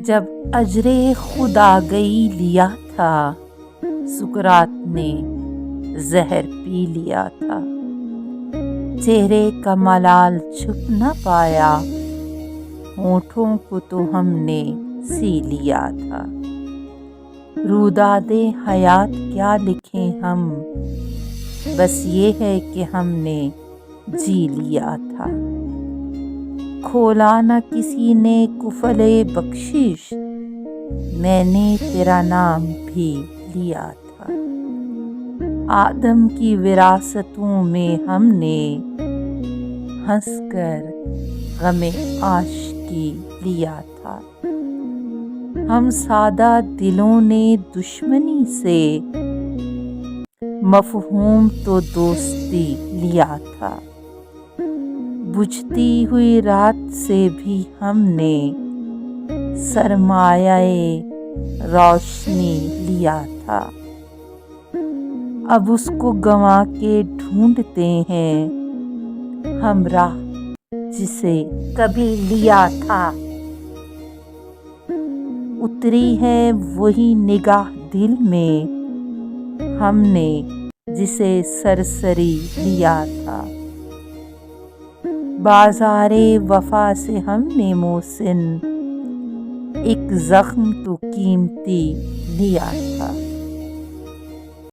جب اجر خود آ گئی لیا تھا، سکرات نے زہر پی لیا تھا، چہرے کا ملال چھپ نہ پایا، ہونٹوں کو تو ہم نے سی لیا تھا۔ روداد حیات کیا لکھیں ہم، بس یہ ہے کہ ہم نے جی لیا تھا۔ کھولا نہ کسی نے قفل بخشش، میں نے تیرا نام بھی لیا تھا۔ آدم کی وراثتوں میں ہم نے ہنس کر غم عاشقی لیا تھا۔ ہم سادہ دلوں نے دشمنی سے مفہوم تو دوستی لیا تھا۔ بجھتی ہوئی رات سے بھی ہم نے سرمایہ روشنی لیا تھا۔ اب اس کو گنوا کے ڈھونڈتے ہیں ہم راہ جسے کبھی لیا تھا۔ اتری ہے وہی نگاہ دل میں ہم نے جسے سرسری لیا تھا۔ بازار وفا سے ہم نے محسن ایک زخم تو قیمتی لیا تھا۔